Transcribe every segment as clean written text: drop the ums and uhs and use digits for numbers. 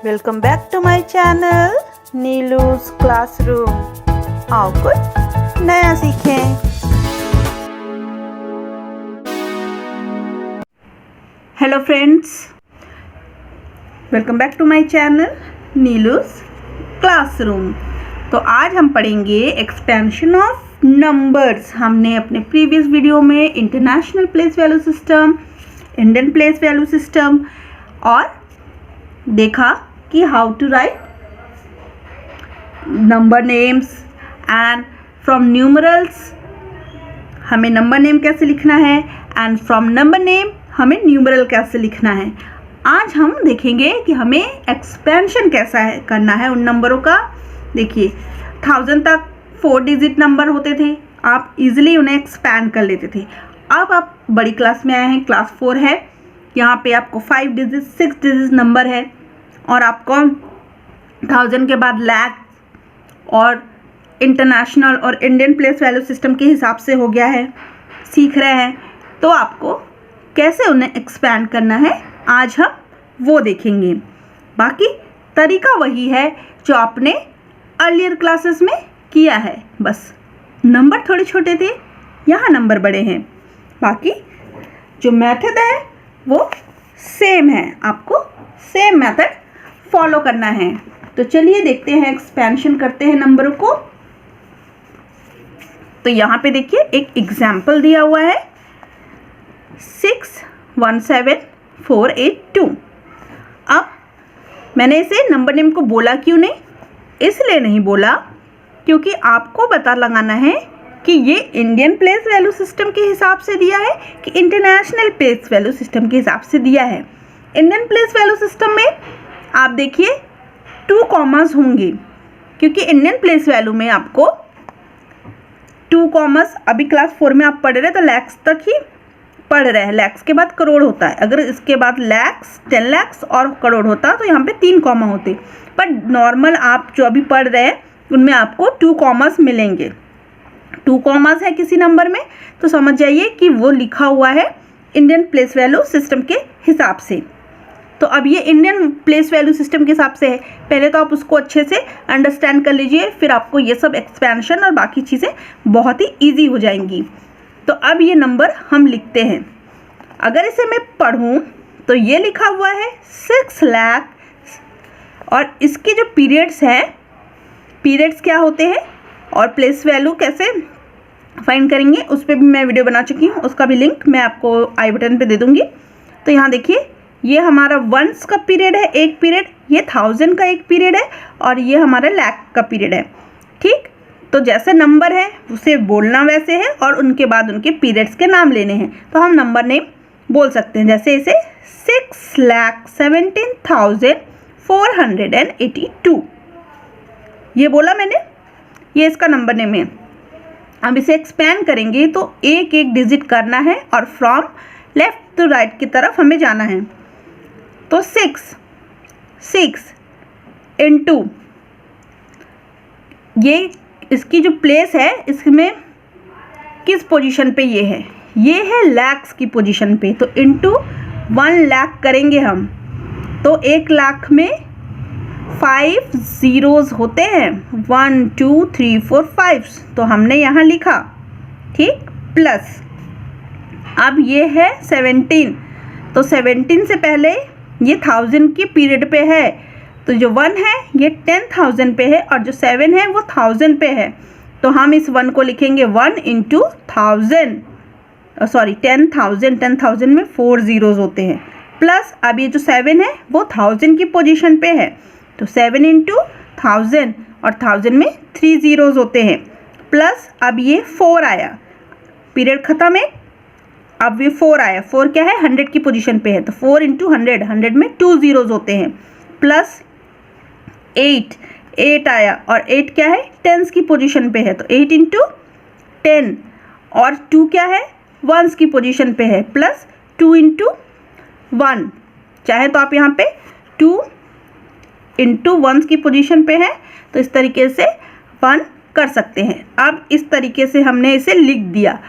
Welcome back to my channel Neelu's classroom. आओ कुछ नया सीखें। Hello friends, welcome back to my channel Neelu's classroom. तो आज हम पढ़ेंगे एक्सपेंशन ऑफ नंबर्स। हमने अपने प्रीवियस वीडियो में international place value system, Indian place value system और देखा कि how to write number names and from numerals हमें नंबर नेम कैसे लिखना है एंड फ्रॉम नंबर नेम हमें न्यूमरल कैसे लिखना है। आज हम देखेंगे कि हमें एक्सपेंशन कैसा है करना है उन नंबरों का। देखिए 1000 तक 4 डिजिट नंबर होते थे, आप इजीली उन्हें एक्सपैंड कर लेते थे। अब आप बड़ी क्लास में आए हैं, क्लास 4 है, यहाँ पे आपको 5 डिजिट 6 डिजिट नंबर है और आपको 1000 के बाद लाख और इंटरनेशनल और इंडियन प्लेस वैल्यू सिस्टम के हिसाब से हो गया है, सीख रहे हैं। तो आपको कैसे उन्हें एक्सपैंड करना है आज हम वो देखेंगे। बाकी तरीका वही है जो आपने अर्लियर क्लासेस में किया है, बस नंबर थोड़े छोटे थे, यहाँ नंबर बड़े हैं। बाकी जो मेथड है वो सेम है, आपको सेम मेथड फॉलो करना है। तो चलिए देखते हैं, एक्सपेंशन करते हैं नंबरों को। तो यहाँ पे देखिए एक एग्जाम्पल दिया हुआ है 617482। अब मैंने इसे नंबर नेम को बोला क्यों नहीं, इसलिए नहीं बोला क्योंकि आपको पता लगाना है कि ये इंडियन प्लेस वैल्यू सिस्टम के हिसाब से दिया है कि इंटरनेशनल प्लेस वैल्यू सिस्टम के हिसाब से दिया है। इंडियन प्लेस वैल्यू सिस्टम में आप देखिए 2 कॉमास होंगे, क्योंकि इंडियन प्लेस वैल्यू में आपको 2 कॉमास, अभी क्लास 4 में आप पढ़ रहे हैं तो लैक्स तक ही पढ़ रहे हैं, लैक्स के बाद करोड़ होता है। अगर इसके बाद लैक्स 10 लैक्स और करोड़ होता तो यहाँ पे 3 कॉमा होते, पर नॉर्मल आप जो अभी पढ़ रहे हैं उनमें आपको 2 कॉमास मिलेंगे। 2 कॉमास है किसी नंबर में तो समझ जाइए कि वो लिखा हुआ है इंडियन प्लेस वैल्यू सिस्टम के हिसाब से। तो अब ये इंडियन प्लेस वैल्यू सिस्टम के हिसाब से है, पहले तो आप उसको अच्छे से अंडरस्टैंड कर लीजिए, फिर आपको ये सब एक्सपेंशन और बाकी चीज़ें बहुत ही ईजी हो जाएंगी। तो अब ये नंबर हम लिखते हैं। अगर इसे मैं पढ़ूँ तो ये लिखा हुआ है 6 लाख और इसके जो पीरियड्स हैं, पीरियड्स क्या होते हैं और प्लेस वैल्यू कैसे फाइंड करेंगे उस पर भी मैं वीडियो बना चुकी हूँ, उसका भी लिंक मैं आपको आई बटन पे दे दूँगी। तो यहाँ देखिए ये हमारा वंस का पीरियड है, एक पीरियड, ये 1000 का एक पीरियड है और ये हमारा लाख का पीरियड है। ठीक, तो जैसे नंबर है उसे बोलना वैसे है और उनके बाद उनके पीरियड्स के नाम लेने हैं। तो हम नंबर नेम बोल सकते हैं, जैसे इसे 6,17,482 ये बोला मैंने, ये इसका नंबर नेम है। अब इसे एक्सपैंड करेंगे तो एक एक डिजिट करना है और फ्रॉम लेफ्ट टू राइट की तरफ हमें जाना है। तो 6 इंटू ये इसकी जो प्लेस है इसमें किस पोजीशन पे ये है लैक्स की पोजीशन पे, तो इंटू 1 लाख करेंगे हम। तो 1 लाख में 5 ज़ीरोज़ होते हैं, 1 2 3 4 5, तो हमने यहाँ लिखा, ठीक, प्लस अब ये है 17, तो 17 से पहले ये 1000 की पीरियड पे है, तो जो 1 है ये 10,000 पे है और जो 7 है वो 1000 पे है। तो हम इस 1 को लिखेंगे 1 इंटू 1000, सॉरी 10,000, 10,000 में 4 ज़ीरोज़ होते हैं, प्लस अब ये जो 7 है वो 1000 की पोजीशन पे है, तो 7 इंटू 1000 और 1000 में 3 ज़ीरोज़ होते हैं, प्लस अब ये 4 आया, पीरियड ख़त्म है, अब ये 4 आया, 4 क्या है 100 की पोजीशन पे है, तो 4 इंटू 100, 100 में 2 ज़ीरोज़ होते हैं, प्लस 8 आया और 8 क्या है 10s की पोजीशन पे है, तो 8 इंटू 10 और 2 क्या है 1s की पोजीशन पे है, प्लस 2 इंटू 1, चाहे तो आप यहाँ पे 2 इंटू 1s की पोजीशन पे है तो इस तरीके से 1 कर सकते हैं। अब इस तरीके से हमने इसे लिख दिया।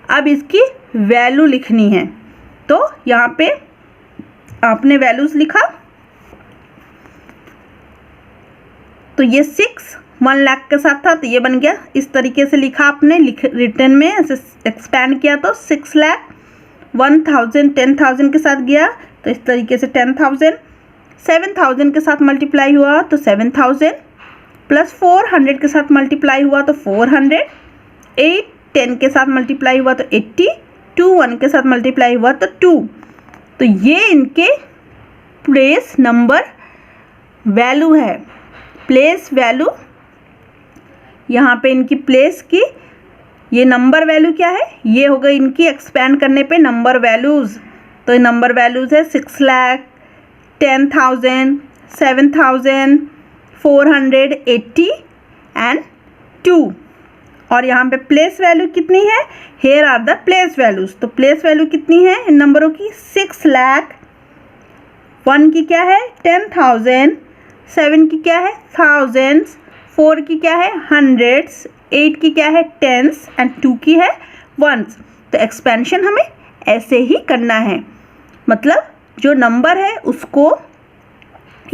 अब इसकी वैल्यू लिखनी है, तो यहाँ पे आपने वैल्यूज़ लिखा तो ये 6 1 लाख के साथ था तो ये बन गया, इस तरीके से लिखा आपने, रिटर्न में ऐसे एक्सपैंड किया तो 6 लाख 1000 10,000 के साथ गया तो इस तरीके से 10,000, 7,000 के साथ मल्टीप्लाई हुआ तो 7,000, प्लस 400 के साथ मल्टीप्लाई हुआ तो 400, 8 10 के साथ मल्टीप्लाई हुआ तो 80, 2 1 के साथ मल्टीप्लाई हुआ तो 2। तो ये इनके प्लेस नंबर वैल्यू है, प्लेस वैल्यू। यहाँ पे इनकी प्लेस की ये नंबर वैल्यू क्या है, ये हो गई इनकी एक्सपैंड करने पे नंबर वैल्यूज़। तो नंबर वैल्यूज़ है 6 लाख 10,000 7,000 480 एंड 2। और यहाँ पे प्लेस वैल्यू कितनी है, here are the place values. तो प्लेस वैल्यू कितनी है इन नंबरों की, 6 लाख, 1 की क्या है 10,000, 7 की क्या है थाउजेंड्स, 4 की क्या है हंड्रेड्स, 8 की क्या है टेंस एंड 2 की है वंस। तो एक्सपेंशन हमें ऐसे ही करना है, मतलब जो नंबर है उसको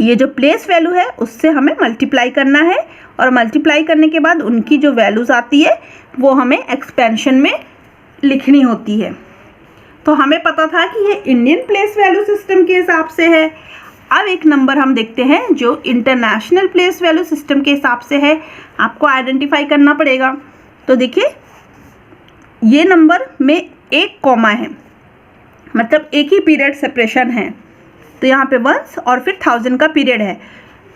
ये जो प्लेस वैल्यू है उससे हमें मल्टीप्लाई करना है और मल्टीप्लाई करने के बाद उनकी जो वैल्यूज़ आती है वो हमें एक्सपेंशन में लिखनी होती है। तो हमें पता था कि ये इंडियन प्लेस वैल्यू सिस्टम के हिसाब से है। अब एक नंबर हम देखते हैं जो इंटरनेशनल प्लेस वैल्यू सिस्टम के हिसाब से है, आपको आइडेंटिफाई करना पड़ेगा। तो देखिए ये नंबर में एक कॉमा है, मतलब एक ही पीरियड सेपरेशन है। तो यहाँ पे 1 और फिर 1000 का पीरियड है,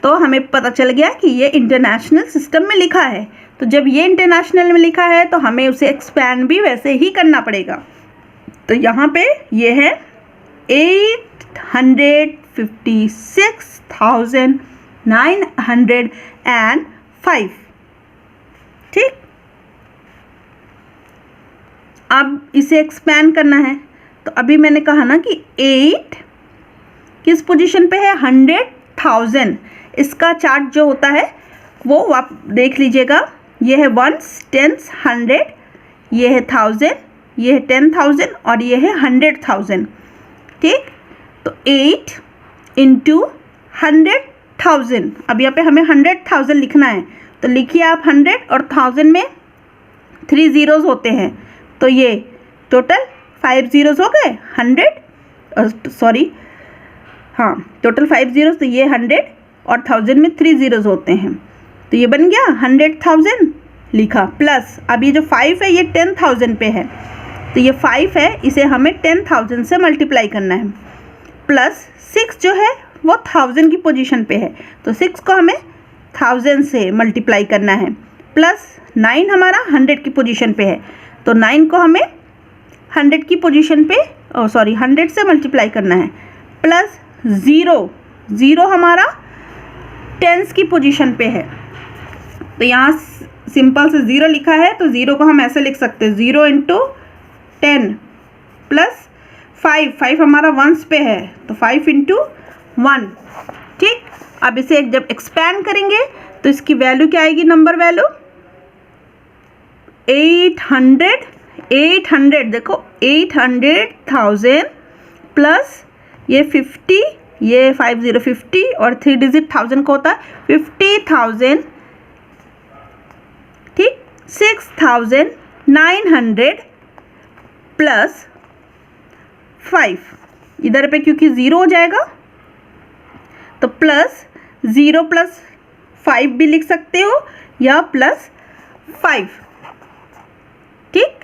तो हमें पता चल गया कि ये इंटरनेशनल सिस्टम में लिखा है। तो जब ये इंटरनेशनल में लिखा है तो हमें उसे एक्सपैंड भी वैसे ही करना पड़ेगा। तो यहाँ पे ये है 856,905। ठीक, अब इसे एक्सपैंड करना है। तो अभी मैंने कहा ना कि 8 किस पोजीशन पे है 100,000। इसका चार्ट जो होता है वो आप देख लीजिएगा, ये है 1s 10s 100, ये है 1000, ये है 10,000 और ये है 100,000। ठीक, तो 8 इंटू 100,000। अब यहाँ पे हमें 100,000 लिखना है, तो लिखिए आप 100 और 1000 में 3 ज़ीरोज़ होते हैं, तो ये टोटल 5 ज़ीरोज़ हो गए 100, सॉरी हाँ टोटल 5 ज़ीरोज़। तो ये 100 और 1000 में 3 ज़ीरोज़ होते हैं, तो ये बन गया 100,000 लिखा। प्लस अब ये जो 5 है ये 10,000 पे है, तो ये 5 है, इसे हमें 10,000 से मल्टीप्लाई करना है। प्लस 6 जो है वो 1000 की पोजीशन पे है, तो 6 को हमें 1000 से मल्टीप्लाई करना है। प्लस 9 हमारा 100 की पोजीशन पे है, तो 9 को हमें 100 की पोजीशन पे 100 से मल्टीप्लाई करना है। प्लस 0 हमारा 10s की पोजीशन पे है, तो यहाँ सिंपल से 0 लिखा है, तो 0 को हम ऐसे लिख सकते हैं 0 इंटू 10 प्लस 5 हमारा 1s पे है, तो 5 इंटू 1। ठीक, अब इसे जब एक्सपैंड करेंगे तो इसकी वैल्यू क्या आएगी, नंबर वैल्यू 800 देखो 800,000 प्लस ये 50, ये 50 और 3 डिजिट 1000 का होता है 50,000। ठीक, 6,900 प्लस 5, इधर पे क्योंकि 0 हो जाएगा तो प्लस 0 प्लस 5 भी लिख सकते हो या प्लस 5। ठीक,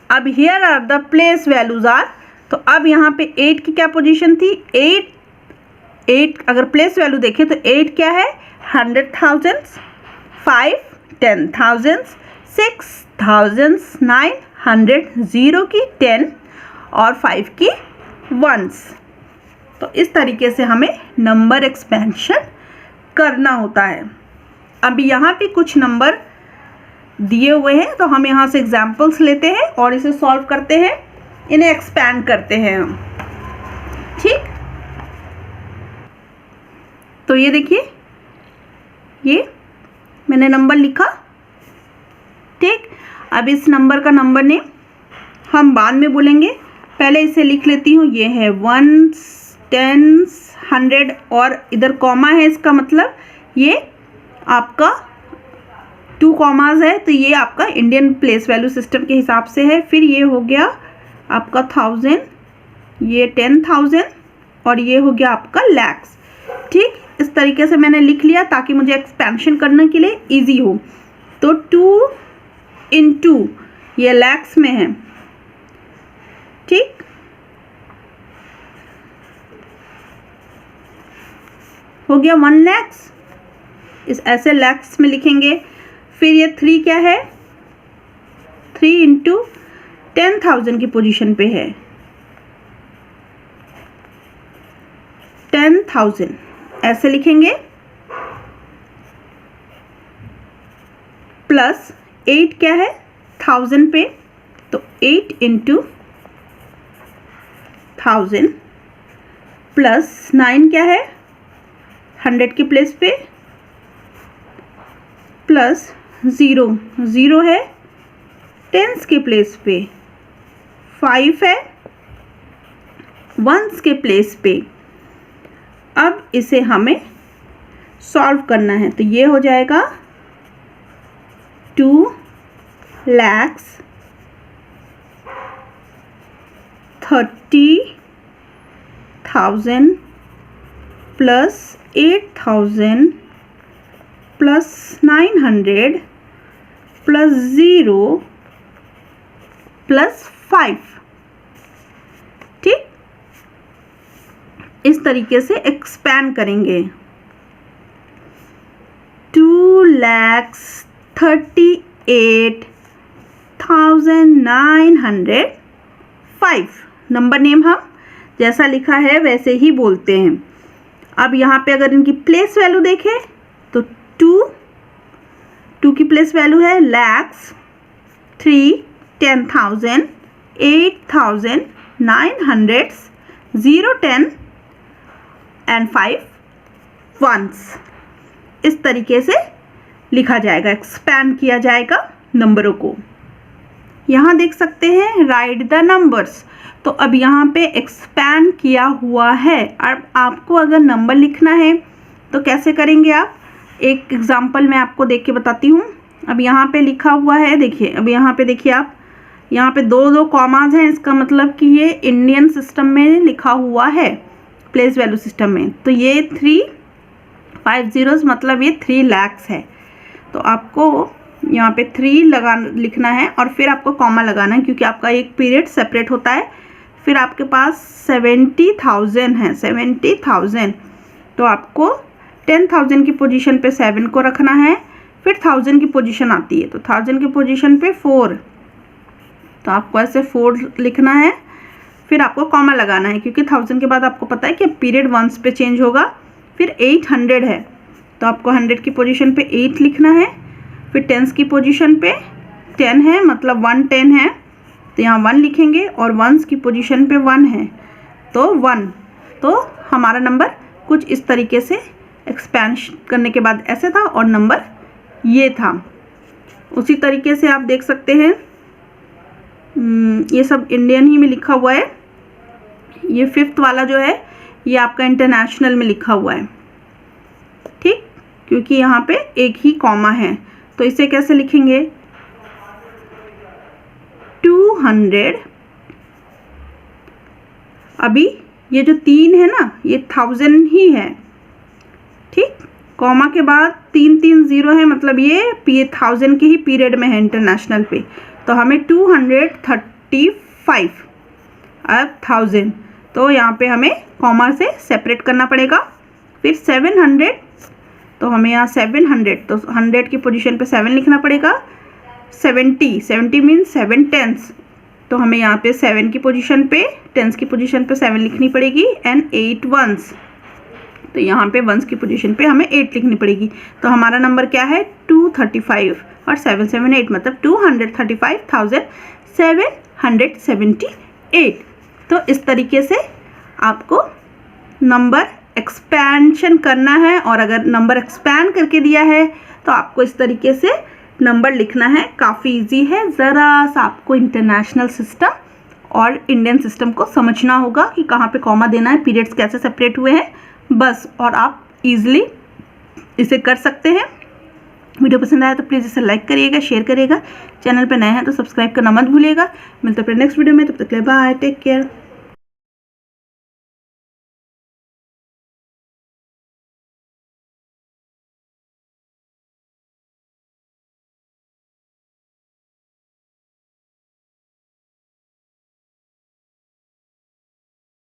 अब here are the place values are. तो अब यहाँ पे 8 की क्या पोजीशन थी, 8 अगर प्लेस वैल्यू देखें तो 8 क्या है 100,000, 5 10,000, 6,900, 0 की 10 और 5 की 1s। तो इस तरीके से हमें नंबर एक्सपेंशन करना होता है। अब यहाँ पे कुछ नंबर दिए हुए हैं, तो हम यहाँ से एग्जाम्पल्स लेते हैं और इसे सॉल्व करते हैं, इन्हें एक्सपैंड करते हैं हम। ठीक, तो ये देखिए ये मैंने नंबर लिखा। ठीक, अब इस नंबर का नंबर नेम हम बाद में बोलेंगे, पहले इसे लिख लेती हूँ। ये है 1s 10s 100 और इधर कॉमा है, इसका मतलब ये आपका 2 कॉमाज है, तो ये आपका इंडियन प्लेस वैल्यू सिस्टम के हिसाब से है। फिर ये हो गया आपका 1000, ये 10,000 और ये हो गया आपका लैक्स। ठीक, इस तरीके से मैंने लिख लिया ताकि मुझे एक्सपेंशन करने के लिए इजी हो। तो 2 into ये लैक्स में है। ठीक, हो गया 1 लैक्स, इस ऐसे लैक्स में लिखेंगे। फिर ये 3 क्या है, 3 into 10,000 की पोजीशन पे है, 10,000 ऐसे लिखेंगे। प्लस 8 क्या है 1000 पे, तो 8 into 1000 प्लस 9 क्या है 100 की प्लेस पे, प्लस 0, 0 है टेंस के प्लेस पे, 5 है वंस के प्लेस पे। अब इसे हमें सॉल्व करना है, तो ये हो जाएगा 2 lakhs 30,000 plus 8,000 plus 900 plus 0 plus 5। ठीक, इस तरीके से एक्सपैंड करेंगे। 2,38,905 नंबर नेम हम जैसा लिखा है वैसे ही बोलते हैं। अब यहाँ पे अगर इनकी प्लेस वैल्यू देखें तो 2 की प्लेस वैल्यू है लैक्स, 3 10,000, 8,000, 900, 0 10 एंड 5 वंस। इस तरीके से लिखा जाएगा, एक्सपैंड किया जाएगा नंबरों को। यहाँ देख सकते हैं राइट द नंबर्स, तो अब यहाँ पे एक्सपैंड किया हुआ है। अब आपको अगर नंबर लिखना है तो कैसे करेंगे आप, एक एग्जांपल मैं आपको देख के बताती हूँ। अब यहाँ पे लिखा हुआ है, देखिए अब यहाँ पे देखिए आप, यहाँ पे 2 कॉमाज हैं, इसका मतलब कि ये इंडियन सिस्टम में लिखा हुआ है प्लेस वैल्यू सिस्टम में। तो ये 3 zeros मतलब ये 3 lakhs है। तो आपको यहाँ पे 3 लिखना है और फिर आपको कॉमा लगाना है, क्योंकि आपका एक पीरियड सेपरेट होता है। फिर आपके पास 70,000 है, 70,000, तो आपको 10,000 की पोजीशन पे 7 को रखना है। फिर 1000 की पोजीशन आती है, तो 1000 की पोजीशन पे 4, तो आपको ऐसे 4 लिखना है। फिर आपको कॉमा लगाना है, क्योंकि 1000 के बाद आपको पता है कि पीरियड वंस पे चेंज होगा। फिर 800 है, तो आपको 100 की पोजीशन पे 8 लिखना है। फिर टेंस की पोजीशन पे 10 है, मतलब 1 10 है, तो यहाँ 1 लिखेंगे। और वंस की पोजीशन पे 1 है, तो 1। तो हमारा नंबर कुछ इस तरीके से एक्सपेंशन करने के बाद ऐसे था और नंबर ये था। उसी तरीके से आप देख सकते हैं, ये सब इंडियन ही में लिखा हुआ है। ये 5th वाला जो है ये आपका इंटरनेशनल में लिखा हुआ है। ठीक, क्योंकि यहाँ पे एक ही कॉमा है, तो इसे कैसे लिखेंगे, 200। अभी ये जो 3 है ना, ये 1000 ही है। ठीक, कॉमा के बाद 3 0 है, मतलब ये 1000 के ही पीरियड में है इंटरनेशनल पे। तो हमें 235 अब 1000, तो यहाँ पे हमें कॉमा से सेपरेट करना पड़ेगा। फिर 700, तो हमें यहाँ 700, तो 100 की पोजीशन पे 7 लिखना पड़ेगा। 70 मीन्स 7 टेंस, तो हमें यहाँ पे 7 की पोजीशन पे, टेंस की पोजीशन पे 7 लिखनी पड़ेगी। एंड 8 वंस, तो यहाँ पे वंस की पोजीशन पे हमें 8 लिखनी पड़ेगी। तो हमारा नंबर क्या है 235 और 778, मतलब 235,778। तो इस तरीके से आपको नंबर एक्सपेंशन करना है, और अगर नंबर एक्सपैंड करके दिया है तो आपको इस तरीके से नंबर लिखना है। काफ़ी इजी है, ज़रा सा आपको इंटरनेशनल सिस्टम और इंडियन सिस्टम को समझना होगा कि कहाँ पे कॉमा देना है, पीरियड्स कैसे सेपरेट हुए हैं, बस, और आप इजीली इसे कर सकते हैं। वीडियो पसंद आया तो प्लीज़ इसे लाइक करिएगा, शेयर करिएगा। चैनल पर नए हैं तो सब्सक्राइब करना मत भूलिएगा। मिलते हैं फिर नेक्स्ट वीडियो में, तब तक के लिए बाय, टेक केयर।